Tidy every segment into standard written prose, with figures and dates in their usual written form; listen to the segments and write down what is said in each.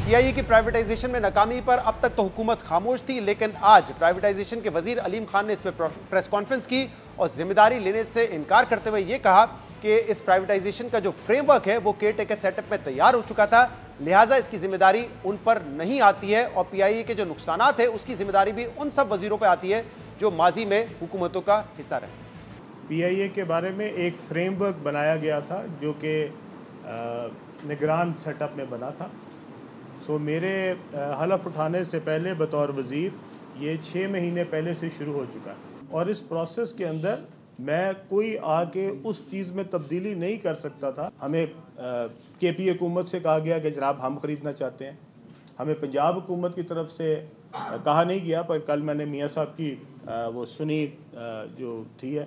پی آئی اے کی پرائیویٹائزیشن میں ناکامی پر اب تک تو حکومت خاموش تھی، لیکن آج پرائیویٹائزیشن کے وزیر علیم خان نے اس پر پریس کانفرنس کی اور ذمہ داری لینے سے انکار کرتے ہوئے یہ کہا کہ اس پرائیویٹائزیشن کا جو فریم ورک ہے وہ کیئر ٹیکر سیٹ اپ میں تیار ہو چکا تھا، لہٰذا اس کی ذمہ داری ان پر نہیں آتی ہے اور پی آئی اے کے جو نقصانات ہیں اس کی ذمہ داری بھی ان سب وزیروں پہ آتی ہے جو ماضی میں حکومتوں کا حصہ رہے۔ پی آئی اے کے بارے میں ایک فریم ورک بنایا گیا تھا جو کہ نگران سیٹ اپ میں بنا تھا۔ میرے حلف اٹھانے سے پہلے بطور وزیر یہ 6 مہینے پہلے سے شروع ہو چکا ہے، اور اس پروسیس کے اندر میں کوئی آ کے اس چیز میں تبدیلی نہیں کر سکتا تھا۔ ہمیں کے پی حکومت سے کہا گیا کہ جناب ہم خریدنا چاہتے ہیں، ہمیں پنجاب حکومت کی طرف سے کہا نہیں گیا، پر کل میں نے میاں صاحب کی وہ سنی جو تھی ہے،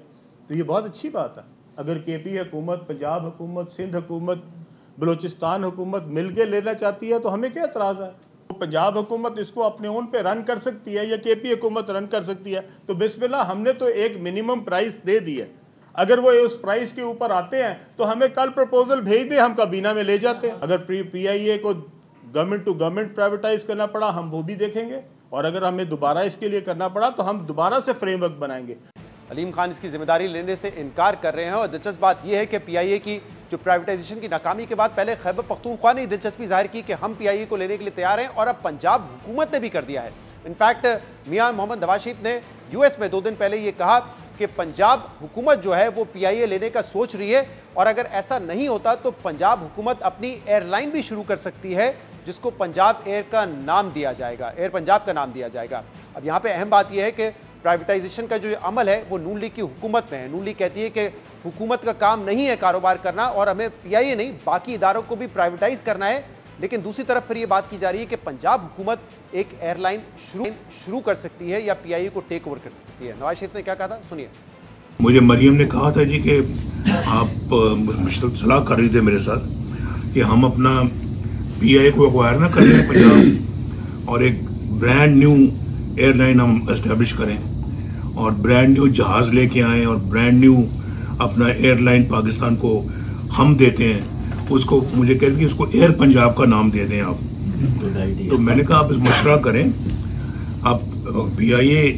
تو یہ بہت اچھی بات ہے۔ اگر کے پی حکومت، پنجاب حکومت، سندھ حکومت، بلوچستان حکومت مل کے لینا چاہتی ہے تو ہمیں کیا اعتراض ہے؟ پنجاب حکومت اس کو اپنے اون پہ رن کر سکتی ہے یا کے پی حکومت رن کر سکتی ہے، تو بسم اللہ، ہم نے تو ایک منیمم پرائس دے دی ہے۔ اگر وہ اس پرائس کے اوپر آتے ہیں تو ہمیں کل پروپوزل بھیج دیں، ہم کابینہ میں لے جاتے ہیں۔ اگر پی آئی اے کو گورنمنٹ ٹو گورنمنٹ پرائیویٹائز کرنا پڑا ہم وہ بھی دیکھیں گے، اور اگر ہمیں دوبارہ اس کے لیے کرنا پڑا تو ہم دوبارہ سے فریم ورک بنائیں گے۔ علیم خان اس کی ذمہ داری لینے سے انکار کر رہے ہیں، اور دلچسپ بات یہ ہے کہ پی آئی اے کی جو پرائیویٹائزیشن کی ناکامی کے بعد پہلے خیبر پختونخوا نے دلچسپی ظاہر کی کہ ہم پی آئی اے کو لینے کے لیے تیار ہیں، اور اب پنجاب حکومت نے بھی کر دیا ہے۔ انفیکٹ میاں محمد نواز شریف نے یو ایس میں 2 دن پہلے یہ کہا کہ پنجاب حکومت جو ہے وہ پی آئی اے لینے کا سوچ رہی ہے، اور اگر ایسا نہیں ہوتا تو پنجاب حکومت اپنی ایئر لائن بھی شروع کر سکتی ہے جس کو پنجاب ایئر کا نام دیا جائے گا، ایئر پنجاب کا نام دیا جائے گا۔ اب یہاں پہ اہم بات یہ ہے کہ پرائیویٹائزیشن کا جو عمل ہے وہ نون لیگ کی حکومت میں ہے۔ نون لیگ کہتی ہے کہ حکومت کا کام نہیں ہے کاروبار کرنا، اور ہمیں پی آئی اے نہیں باقی اداروں کو بھی پرائیویٹائز کرنا ہے، لیکن دوسری طرف پھر یہ بات کی جا رہی ہے کہ پنجاب حکومت ایک ایئر لائن شروع کر سکتی ہے یا پی آئی اے کو ٹیک اوور کر سکتی ہے۔ نواز شریف نے کیا کہا تھا، سنیے۔ مجھے مریم نے کہا تھا جی کہ آپ صلاح کر رہی تھے میرے ساتھ کہ ہم اپنا پی آئی اے کو ایکوائر نہ کر لیں پنجاب، اور ایک برانڈ نیو ایئر لائن ہم اسٹیبلش کریں اور برانڈ نیو جہاز لے کے آئیں، اور برانڈ نیو اپنا ایئر لائن پاکستان کو ہم دیتے ہیں۔ اس کو مجھے کہتے ہیں کہ اس کو ایئر پنجاب کا نام دے دیں آپ، تو میں نے کہا آپ مشورہ کریں، آپ پی آئی اے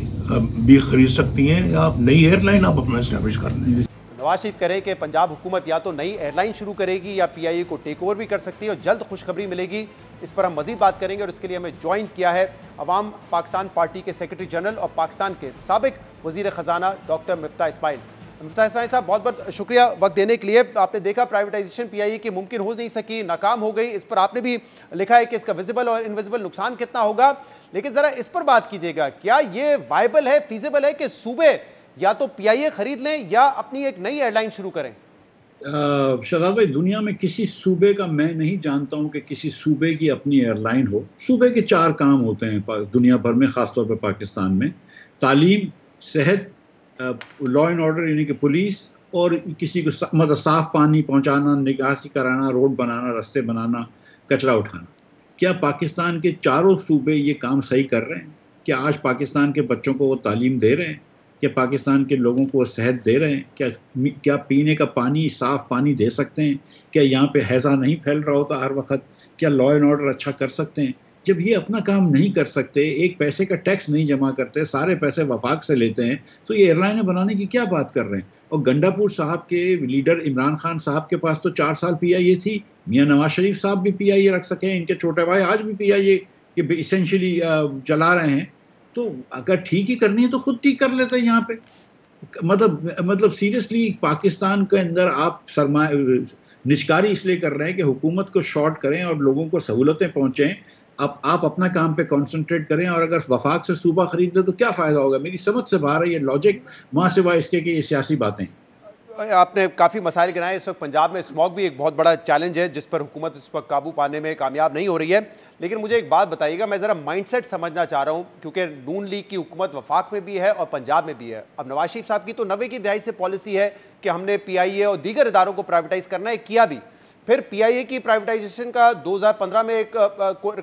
بھی خرید سکتی ہیں یا آپ نئی ایئر لائن آپ اپنا اسٹیبلش کر لیں۔ نواز شریف کہہ رہے ہیں کہ پنجاب حکومت یا تو نئی ایئر لائن شروع کرے گی یا پی آئی اے کو ٹیک اوور بھی کر سکتی ہے، اور جلد خوشخبری ملے گی۔ اس پر ہم مزید بات کریں گے، اور اس کے لیے ہمیں جوائن کیا ہے عوام پاکستان پارٹی کے سیکرٹری جنرل اور پاکستان کے سابق وزیر خزانہ ڈاکٹر مفتاح اسماعیل۔ مفتاح اسماعیل صاحب، بہت بہت شکریہ وقت دینے کے لیے۔ آپ نے دیکھا پرائیویٹائزیشن پی آئی اے کی ممکن ہو نہیں سکی، ناکام ہو گئی، اس پر آپ نے بھی لکھا ہے کہ اس کا ویزیبل اور انویزیبل نقصان کتنا ہوگا، لیکن ذرا اس پر بات کیجیے گا، کیا یہ وائبل ہے، فیزیبل ہے کہ صوبے یا تو پی آئی اے خرید لیں یا اپنی ایک نئی ایئر لائن شروع کریں؟ شہزاد بھائی، دنیا میں کسی صوبے کا میں نہیں جانتا ہوں کہ کسی صوبے کی اپنی ایئر لائن ہو۔ صوبے کے 4 کام ہوتے ہیں دنیا بھر میں، خاص طور پہ پاکستان میں: تعلیم، صحت، لا اینڈ آرڈر یعنی کہ پولیس، اور کسی کو مطلب صاف پانی پہنچانا، نکاسی کرانا، روڈ بنانا، راستے بنانا، کچرا اٹھانا۔ کیا پاکستان کے 4 صوبے یہ کام صحیح کر رہے ہیں؟ کیا آج پاکستان کے بچوں کو وہ تعلیم دے رہے ہیں؟ کیا پاکستان کے لوگوں کو صحت دے رہے ہیں؟ کیا پینے کا پانی، صاف پانی دے سکتے ہیں؟ کیا یہاں پہ ہیضہ نہیں پھیل رہا ہوتا ہر وقت؟ کیا لا اینڈ آرڈر اچھا کر سکتے ہیں؟ جب یہ اپنا کام نہیں کر سکتے، ایک پیسے کا ٹیکس نہیں جمع کرتے، سارے پیسے وفاق سے لیتے ہیں، تو یہ ایئر لائنیں بنانے کی کیا بات کر رہے ہیں؟ اور گنڈا پور صاحب کے لیڈر عمران خان صاحب کے پاس تو 4 سال پی آئی اے تھی، میاں نواز شریف صاحب بھی پی آئی اے رکھ سکے، ان کے چھوٹے بھائی آج بھی پی آئی اے کہ ایسنشلی چلا رہے ہیں۔ تو اگر ٹھیک ہی کرنی ہے تو خود ٹھیک کر لیتے ہیں یہاں پہ۔ مطلب سیریسلی پاکستان کے اندر آپ سرمایہ نجکاری اس لیے کر رہے ہیں کہ حکومت کو شارٹ کریں اور لوگوں کو سہولتیں پہنچیں، آپ اپنا کام پہ کنسنٹریٹ کریں، اور اگر وفاق سے صوبہ خرید لیں تو کیا فائدہ ہوگا؟ میری سمجھ سے باہر ہے یہ لاجک، وہاں سوائے اس کے کہ یہ سیاسی باتیں ہیں۔ آپ نے کافی مسائل گنائے۔ اس وقت پنجاب میں اسموگ بھی ایک بہت بڑا چیلنج ہے جس پر حکومت اس وقت قابو پانے میں کامیاب نہیں ہو رہی ہے، لیکن مجھے ایک بات بتائیے گا، میں ذرا مائنڈ سیٹ سمجھنا چاہ رہا ہوں، کیونکہ نون لیگ کی حکومت وفاق میں بھی ہے اور پنجاب میں بھی ہے۔ اب نواز شریف صاحب کی تو 90 کی دہائی سے پالیسی ہے کہ ہم نے پی آئی اے اور دیگر اداروں کو پرائیویٹائز کرنا ہے، کیا بھی۔ پھر پی آئی اے کی پرائیویٹائزیشن کا 2015 میں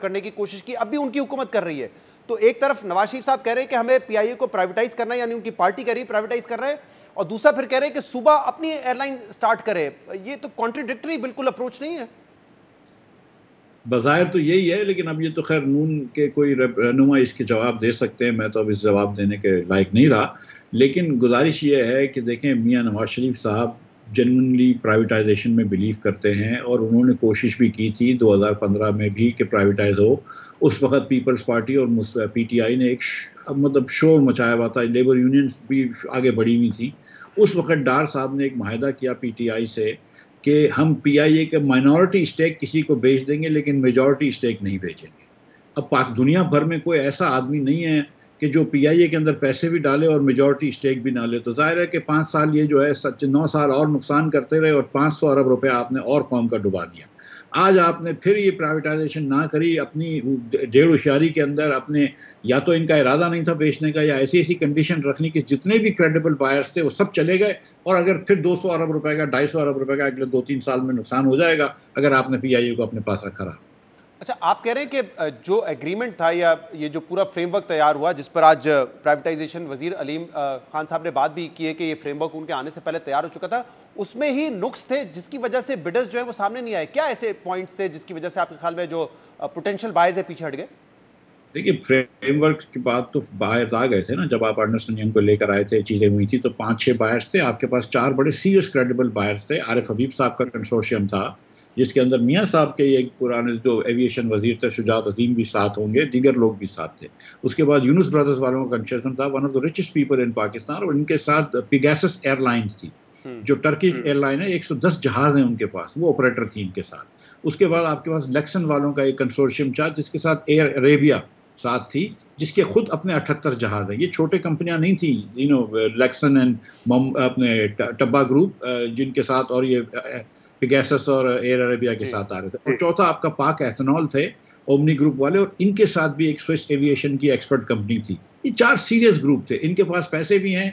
کرنے کی کوشش کی، اب بھی ان کی حکومت کر رہی ہے۔ تو ایک طرف نواز شریف صاحب کہہ رہے ہیں کہ ہمیں پی آئی اے کو پرائیویٹائز کرنا ہے، یعنی ان کی پارٹی کہہ رہی ہے پرائیویٹائز کر رہے ہیں، اور دوسرا پھر کہہ رہے ہیں کہ صوبہ اپنی ایئر لائن سٹارٹ کرے۔ یہ تو کانٹریڈکٹری بالکل اپروچ نہیں ہے؟ بظاہر تو یہی ہے، لیکن اب یہ تو خیر نون کے کوئی رہنما اس کے جواب دے سکتے ہیں، میں تو اب اس جواب دینے کے لائق نہیں رہا. لیکن گزارش یہ ہے کہ دیکھیں میاں نواز شریف صاحب جنرلی پرائیویٹائزیشن میں بلیو کرتے ہیں، اور انہوں نے کوشش بھی کی تھی 2015 میں بھی کہ پرائیویٹائز ہو. اس وقت پیپلز پارٹی اور پی ٹی آئی نے ایک مطلب شور مچایا ہوا تھا، لیبر یونینز بھی آگے بڑھی ہوئی تھی. اس وقت ڈار صاحب نے ایک معاہدہ کیا پی ٹی آئی سے کہ ہم پی آئی اے کے مائنورٹی اسٹیک کسی کو بیچ دیں گے لیکن میجورٹی اسٹیک نہیں بیچیں گے. اب دنیا بھر میں کوئی ایسا آدمی نہیں ہے کہ جو پی آئی اے کے اندر پیسے بھی ڈالے اور میجورٹی اسٹیک بھی نہ لے. تو ظاہر ہے کہ 5 سال یہ جو ہے 9 سال اور نقصان کرتے رہے اور 500 ارب روپے آپ نے اور قوم کا ڈبا دیا. آج آپ نے پھر یہ پرائیویٹائزیشن نہ کری، اپنی 1.5 کے اندر اپنے یا تو ان کا ارادہ نہیں تھا بیچنے کا، یا ایسی کنڈیشن رکھنی کہ جتنے بھی کریڈیبل بائرز تھے وہ سب چلے گئے، اور اگر پھر 200 ارب روپے کا 250 ارب روپے کا اگلے 2-3 سال میں نقصان ہو جائے گا اگر آپ نے پی آئی اے کو اپنے پاس رکھا رہا. اچھا، آپ کہہ رہے ہیں کہ جو ایگریمنٹ تھا یا یہ جو پورا فریم ورک تیار ہوا جس پر آج پرائیویٹائزیشن وزیر علیم خان صاحب نے بات بھی کی ہے کہ یہ فریم ورک ان کے آنے سے پہلے تیار ہو چکا تھا، اس میں ہی نقص تھے جس کی وجہ سے بڈرز جو ہیں وہ سامنے نہیں آئے. کیا ایسے پوائنٹس تھے جس کی وجہ سے آپ کے خیال میں جو پوٹینشیل بائرز ہیں پیچھے ہٹ گئے؟ دیکھیے فریم ورک کے بعد تو بائرز آ گئے تھے نا، جب آپ ارنسٹ اینڈ ینگ کو لے کر آئے تھے چیزیں ہوئی تھی تو 5-6 بائرز تھے آپ کے پاس. 4 بڑے سیریس کریڈیبل بائرز تھے. عارف حبیب صاحب کا کنسورشیم تھا جس کے اندر میاں صاحب کے ایک پرانے جو ایویشن وزیر تھے شجاعت عظیم بھی ساتھ ہوں گے، دیگر لوگ بھی ساتھ تھے. اس کے بعد یونس برادرز والوں کا کنسورشیم تھا، one of the richest people in Pakistan, اور ان کے ساتھ پیگاسس ایئر لائنز تھی جو ٹرکی ایئر لائن ہے، 110 جہاز ہیں ان کے پاس، وہ آپریٹر تھی ان کے ساتھ. اس کے بعد آپ کے پاس لیکسن والوں کا ایک کنسورشیم تھا جس کے ساتھ ایئر عربیہ ساتھ تھی، جس کے خود اپنے 78 جہاز ہیں. یہ چھوٹے کمپنیاں نہیں تھیں، لیکسن اینڈ اپنے ٹبا گروپ جن کے ساتھ، اور یہ پیگاسس اور ایئر عربیہ کے ساتھ آ رہے تھے. اور چوتھا آپ کا پاک ایتھنول تھے، اومنی گروپ والے، اور ان کے ساتھ بھی ایک سوئس ایویشن کی ایکسپرٹ کمپنی تھی. یہ 4 سیریس گروپ تھے، ان کے پاس پیسے بھی ہیں،